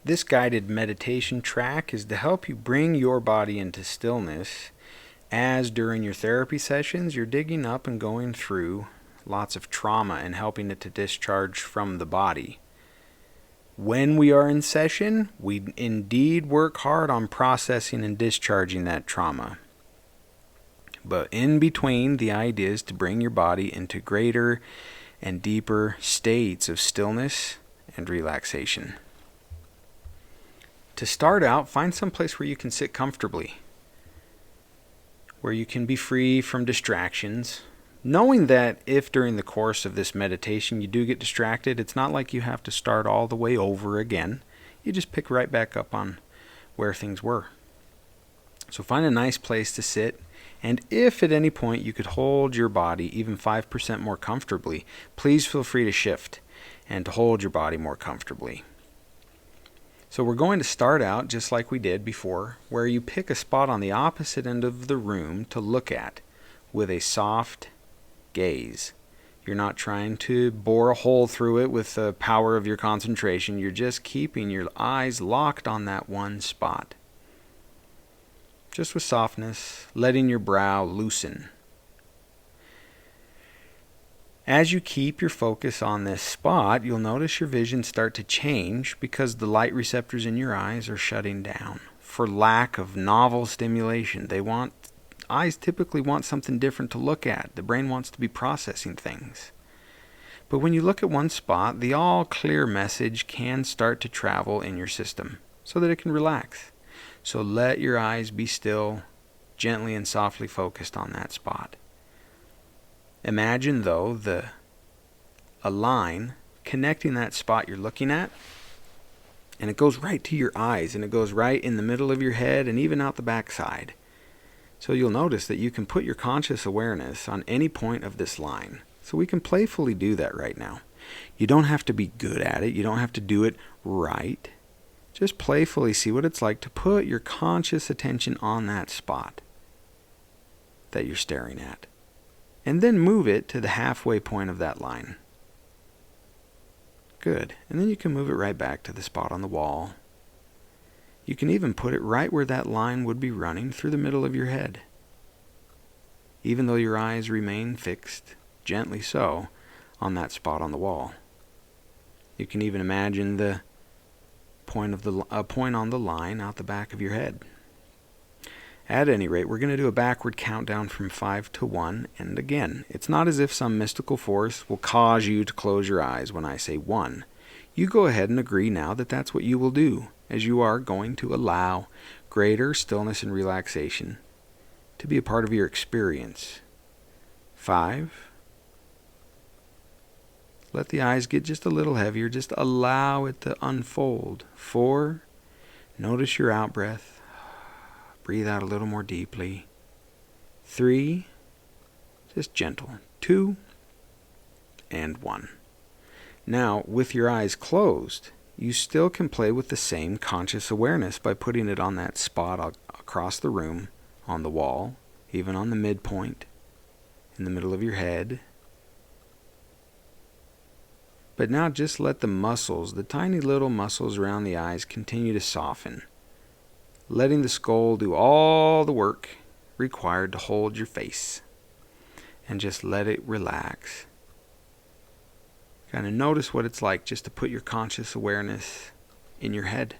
This guided meditation track is to help you bring your body into stillness as during your therapy sessions you're digging up and going through lots of trauma and helping it to discharge from the body. When we are in session, we indeed work hard on processing and discharging that trauma. But in between, the idea is to bring your body into greater and deeper states of stillness and relaxation. To start out, find some place where you can sit comfortably, where you can be free from distractions, knowing that if during the course of this meditation you do get distracted, it's not like you have to start all the way over again. You just pick right back up on where things were. So find a nice place to sit, and if at any point you could hold your body even 5% more comfortably, please feel free to shift and to hold your body more comfortably. So we're going to start out just like we did before, where you pick a spot on the opposite end of the room to look at with a soft gaze. You're not trying to bore a hole through it with the power of your concentration. You're just keeping your eyes locked on that one spot. Just with softness, letting your brow loosen. As you keep your focus on this spot, you'll notice your vision start to change because the light receptors in your eyes are shutting down for lack of novel stimulation. Eyes typically want something different to look at. The brain wants to be processing things. But when you look at one spot, the all clear message can start to travel in your system so that it can relax. So let your eyes be still, gently and softly focused on that spot. Imagine, though, a line connecting that spot you're looking at, and it goes right to your eyes, and it goes right in the middle of your head and even out the backside. So you'll notice that you can put your conscious awareness on any point of this line. So we can playfully do that right now. You don't have to be good at it. You don't have to do it right. Just playfully see what it's like to put your conscious attention on that spot that you're staring at. And then move it to the halfway point of that line. Good. And then you can move it right back to the spot on the wall. You can even put it right where that line would be running through the middle of your head. Even though your eyes remain fixed, gently so, on that spot on the wall. You can even imagine the point on the line out the back of your head. At any rate, we're going to do a backward countdown from 5 to 1, and again, it's not as if some mystical force will cause you to close your eyes when I say 1. You go ahead and agree now that that's what you will do, as you are going to allow greater stillness and relaxation to be a part of your experience. 5. Let the eyes get just a little heavier, just allow it to unfold. 4. Notice your out-breath. Breathe out a little more deeply. 3, just gentle. 2, and 1. Now, with your eyes closed, you still can play with the same conscious awareness by putting it on that spot across the room, on the wall, even on the midpoint, in the middle of your head. But now just let the muscles, the tiny little muscles around the eyes, continue to soften, letting the skull do all the work required to hold your face, and just let it relax. Kind of notice what it's like just to put your conscious awareness in your head.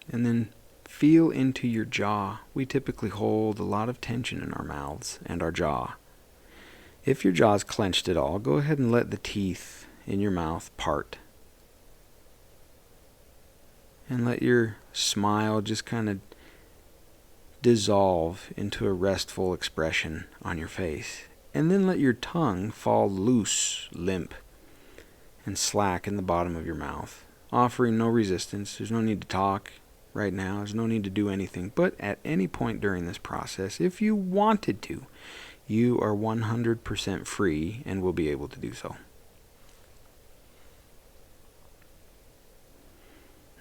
And then feel into your jaw. We typically hold a lot of tension in our mouths and our jaw. If your jaw is clenched at all, go ahead and let the teeth in your mouth part. And let your smile just kind of dissolve into a restful expression on your face. And then let your tongue fall loose, limp, and slack in the bottom of your mouth, offering no resistance. There's no need to talk right now. There's no need to do anything. But at any point during this process, if you wanted to, you are 100% free and will be able to do so.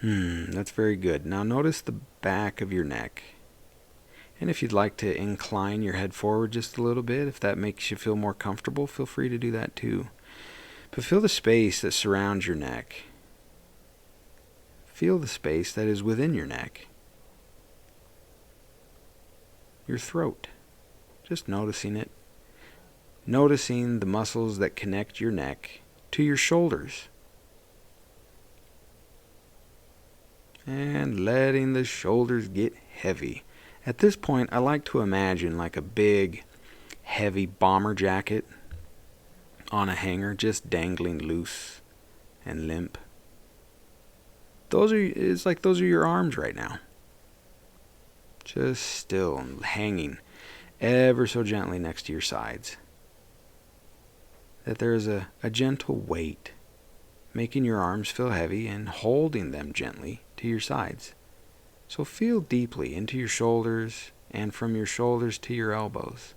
That's very good. Now notice the back of your neck. And if you'd like to incline your head forward just a little bit, if that makes you feel more comfortable, feel free to do that too. But feel the space that surrounds your neck. Feel the space that is within your neck. Your throat. Just noticing it. Noticing the muscles that connect your neck to your shoulders. And letting the shoulders get heavy. At this point, I like to imagine like a big, heavy bomber jacket on a hanger, just dangling loose and limp. It's like those are your arms right now. Just still and hanging ever so gently next to your sides. That there is a gentle weight making your arms feel heavy and holding them gently to your sides. So feel deeply into your shoulders and from your shoulders to your elbows.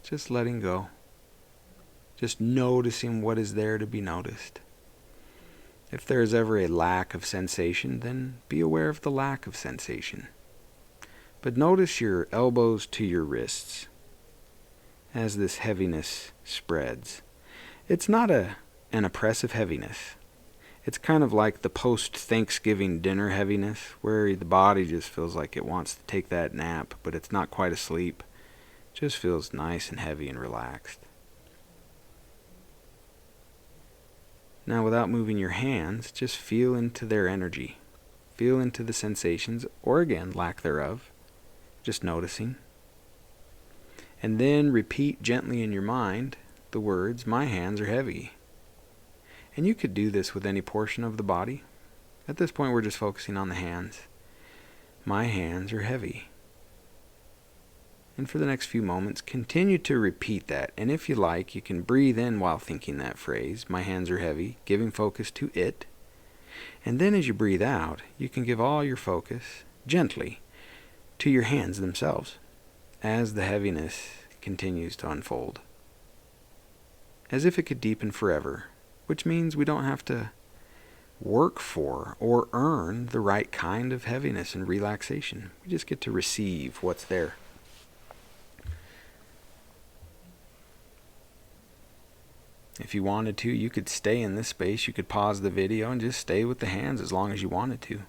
Just letting go. Just noticing what is there to be noticed. If there is ever a lack of sensation, then be aware of the lack of sensation. But notice your elbows to your wrists as this heaviness spreads. It's not an oppressive heaviness. It's kind of like the post-Thanksgiving dinner heaviness, where the body just feels like it wants to take that nap, but it's not quite asleep. It just feels nice and heavy and relaxed. Now, without moving your hands, just feel into their energy. Feel into the sensations, or again, lack thereof. Just noticing. And then repeat gently in your mind the words, "My hands are heavy." And you could do this with any portion of the body. At this point, we're just focusing on the hands. My hands are heavy. And for the next few moments, continue to repeat that. And if you like, you can breathe in while thinking that phrase, "My hands are heavy," giving focus to it. And then as you breathe out, you can give all your focus, gently, to your hands themselves, as the heaviness continues to unfold. As if it could deepen forever, which means we don't have to work for or earn the right kind of heaviness and relaxation. We just get to receive what's there. If you wanted to, you could stay in this space. You could pause the video and just stay with the hands as long as you wanted to.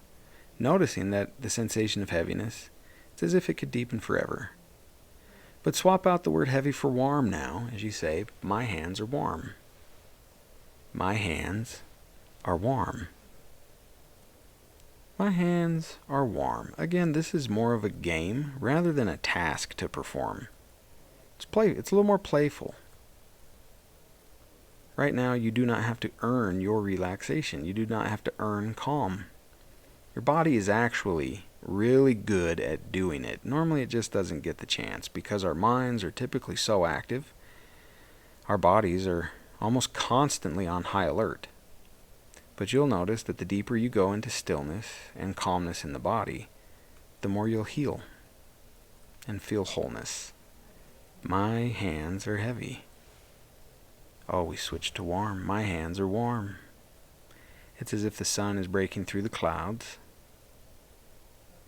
Noticing that the sensation of heaviness, it's as if it could deepen forever. But swap out the word heavy for warm now, as you say, "My hands are warm." My hands are warm. My hands are warm. Again, this is more of a game rather than a task to perform. It's a little more playful. Right now, you do not have to earn your relaxation. You do not have to earn calm. Your body is actually really good at doing it. Normally, it just doesn't get the chance because our minds are typically so active. Our bodies are almost constantly on high alert. But you'll notice that the deeper you go into stillness and calmness in the body, the more you'll heal and feel wholeness. My hands are heavy. Oh, we switch to warm. My hands are warm. It's as if the sun is breaking through the clouds,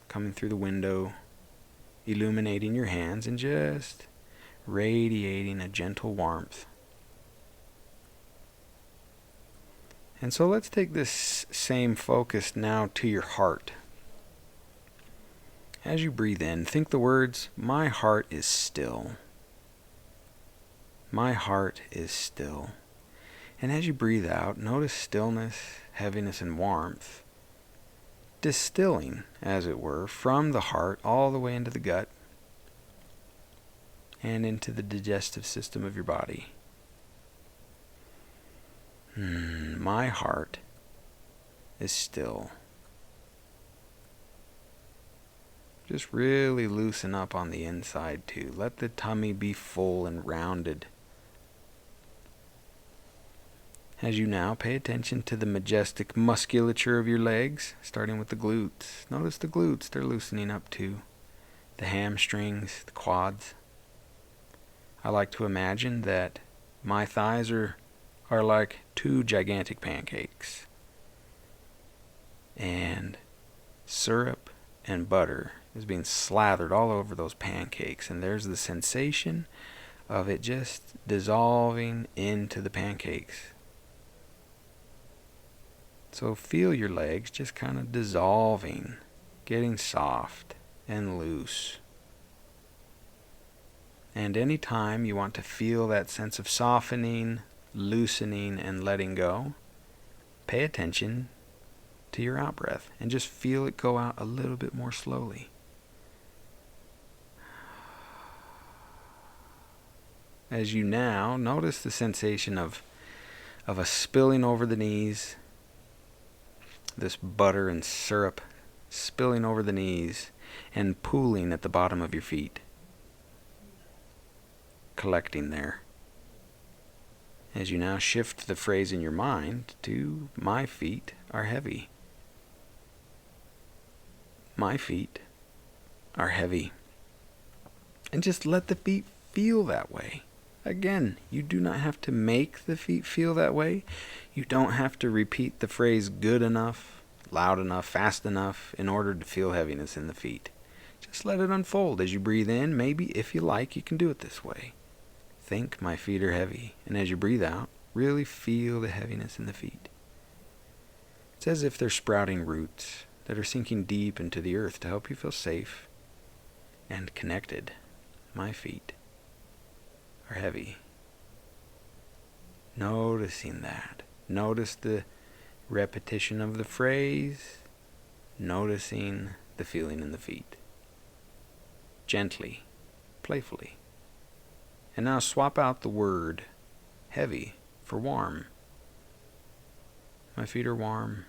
coming through the window, illuminating your hands and just radiating a gentle warmth. And so let's take this same focus now to your heart. As you breathe in, think the words, "My heart is still." My heart is still. And as you breathe out, notice stillness, heaviness, and warmth distilling, as it were, from the heart all the way into the gut and into the digestive system of your body. My heart is still. Just really loosen up on the inside too. Let the tummy be full and rounded. As you now pay attention to the majestic musculature of your legs, starting with the glutes. Notice the glutes, they're loosening up too. The hamstrings, the quads. I like to imagine that my thighs are like two gigantic pancakes. And syrup and butter is being slathered all over those pancakes, and there's the sensation of it just dissolving into the pancakes. So feel your legs just kind of dissolving, getting soft and loose. And anytime you want to feel that sense of softening, loosening, and letting go, pay attention to your out breath and just feel it go out a little bit more slowly. As you now notice the sensation of a spilling over the knees, this butter and syrup spilling over the knees and pooling at the bottom of your feet, collecting there. As you now shift the phrase in your mind to, my feet are heavy. My feet are heavy. And just let the feet feel that way. Again, you do not have to make the feet feel that way. You don't have to repeat the phrase good enough, loud enough, fast enough in order to feel heaviness in the feet. Just let it unfold. As you breathe in, maybe if you like, you can do it this way. Think, my feet are heavy. And as you breathe out, really feel the heaviness in the feet. It's as if they're sprouting roots that are sinking deep into the earth to help you feel safe and connected. My feet are heavy. Noticing that. Notice the repetition of the phrase. Noticing the feeling in the feet. Gently, playfully. And now swap out the word heavy for warm. My feet are warm.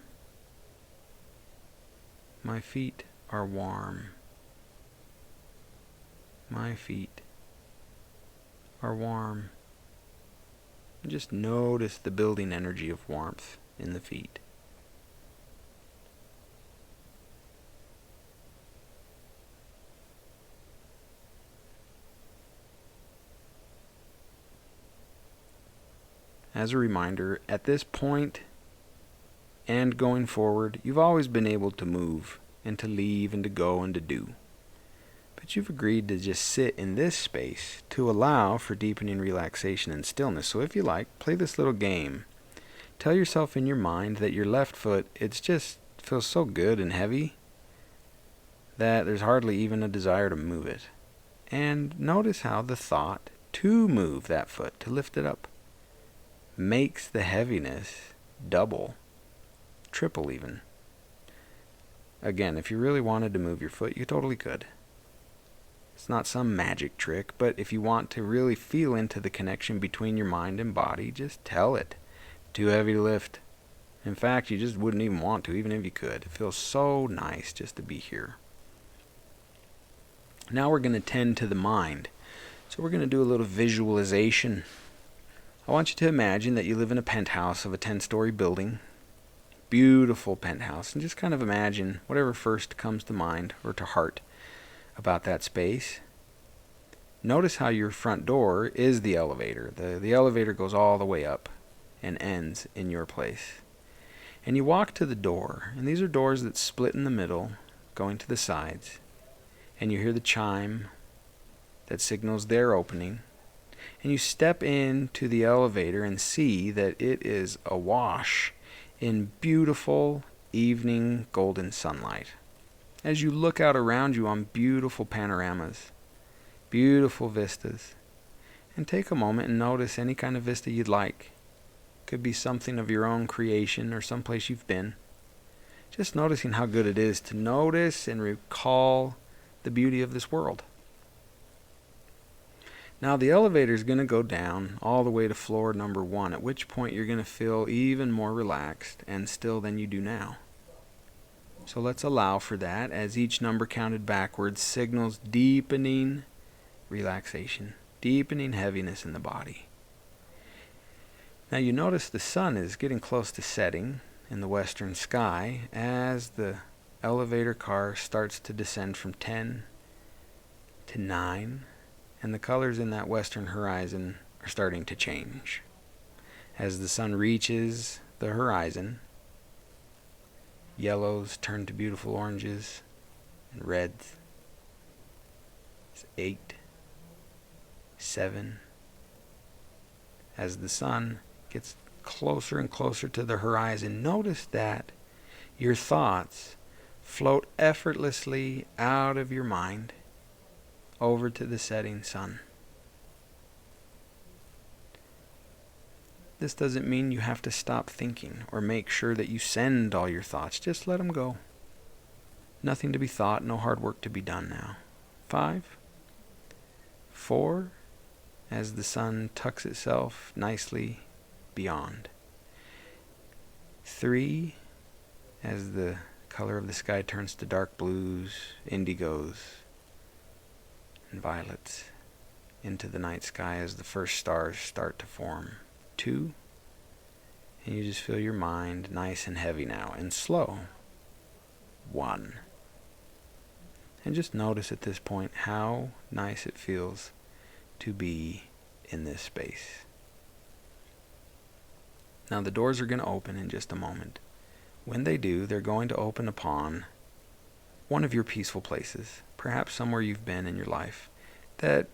My feet are warm. My feet are warm. And just notice the building energy of warmth in the feet. As a reminder, at this point and going forward, you've always been able to move and to leave and to go and to do. But you've agreed to just sit in this space to allow for deepening relaxation and stillness. So if you like, play this little game. Tell yourself in your mind that your left foot, it's just feels so good and heavy that there's hardly even a desire to move it. And notice how the thought to move that foot, to lift it up, makes the heaviness double, triple even. Again, if you really wanted to move your foot, you totally could. It's not some magic trick, but if you want to really feel into the connection between your mind and body, just tell it. Too heavy to lift. In fact, you just wouldn't even want to, even if you could. It feels so nice just to be here. Now we're going to tend to the mind. So we're going to do a little visualization. I want you to imagine that you live in a penthouse of a 10-story building. Beautiful penthouse. And just kind of imagine whatever first comes to mind or to heart about that space. Notice how your front door is the elevator. The elevator goes all the way up and ends in your place. And you walk to the door. And these are doors that split in the middle, going to the sides. And you hear the chime that signals their opening. And you step into the elevator and see that it is awash in beautiful evening golden sunlight. As you look out around you on beautiful panoramas, beautiful vistas, and take a moment and notice any kind of vista you'd like. Could be something of your own creation or someplace you've been. Just noticing how good it is to notice and recall the beauty of this world. Now the elevator is going to go down all the way to floor number 1, at which point you're going to feel even more relaxed and still than you do now. So let's allow for that as each number counted backwards signals deepening relaxation, deepening heaviness in the body. Now you notice the sun is getting close to setting in the western sky as the elevator car starts to descend from 10 to 9. And the colors in that western horizon are starting to change. As the sun reaches the horizon, Yellows turn to beautiful oranges and reds. It's 8, 7. As the sun gets closer and closer to the horizon, notice that your thoughts float effortlessly out of your mind over to the setting sun. This doesn't mean you have to stop thinking or make sure that you send all your thoughts. Just let them go. Nothing to be thought, no hard work to be done now. 5, 4, as the sun tucks itself nicely beyond. 3, as the color of the sky turns to dark blues, indigos, and violets into the night sky as the first stars start to form. 2, and you just feel your mind nice and heavy now and slow. 1. And just notice at this point how nice it feels to be in this space. Now the doors are going to open in just a moment. When they do, they're going to open upon one of your peaceful places, perhaps somewhere you've been in your life that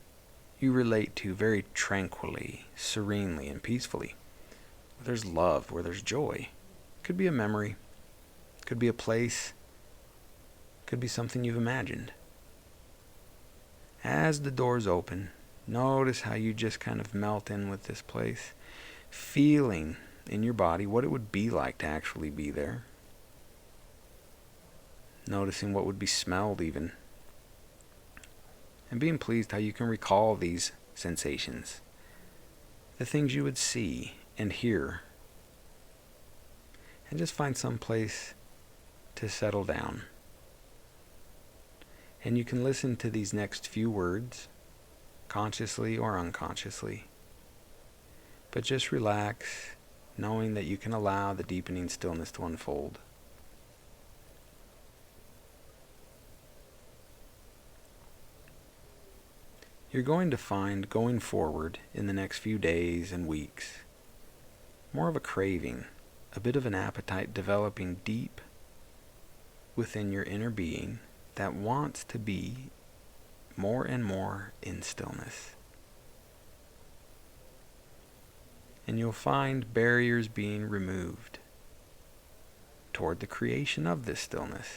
you relate to very tranquilly, serenely, and peacefully. Where there's love, where there's joy. Could be a memory, could be a place, could be something you've imagined. As the doors open, notice how you just kind of melt in with this place, feeling in your body what it would be like to actually be there. Noticing what would be smelled even. And being pleased how you can recall these sensations. The things you would see and hear. And just find some place to settle down. And you can listen to these next few words, consciously or unconsciously. But just relax, knowing that you can allow the deepening stillness to unfold. You're going to find, going forward in the next few days and weeks, more of a craving, a bit of an appetite developing deep within your inner being that wants to be more and more in stillness. And you'll find barriers being removed toward the creation of this stillness.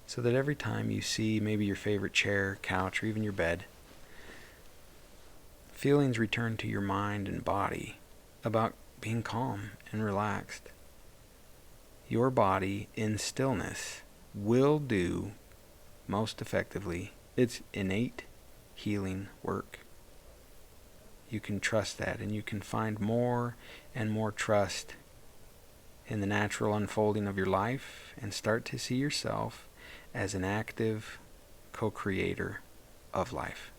So that every time you see maybe your favorite chair, couch, or even your bed, feelings return to your mind and body about being calm and relaxed. Your body in stillness will do most effectively its innate healing work. You can trust that, and you can find more and more trust in the natural unfolding of your life and start to see yourself as an active co-creator of life.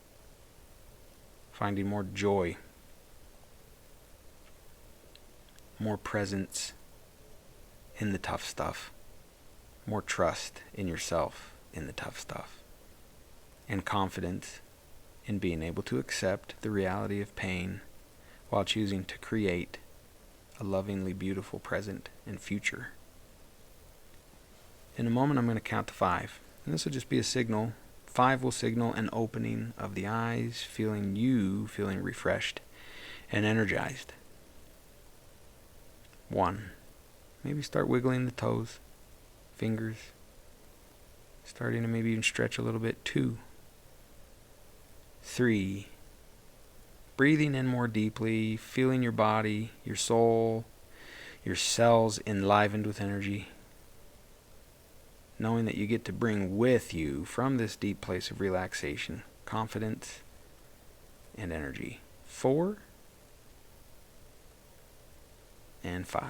Finding more joy, more presence in the tough stuff, more trust in yourself in the tough stuff, and confidence in being able to accept the reality of pain while choosing to create a lovingly beautiful present and future. In a moment, I'm going to count to 5, and this will just be a signal. 5 will signal an opening of the eyes, feeling refreshed and energized. 1, maybe start wiggling the toes, fingers, starting to maybe even stretch a little bit. 2, 3, breathing in more deeply, feeling your body, your soul, your cells enlivened with energy. Knowing that you get to bring with you from this deep place of relaxation, confidence, and energy. 4 and 5.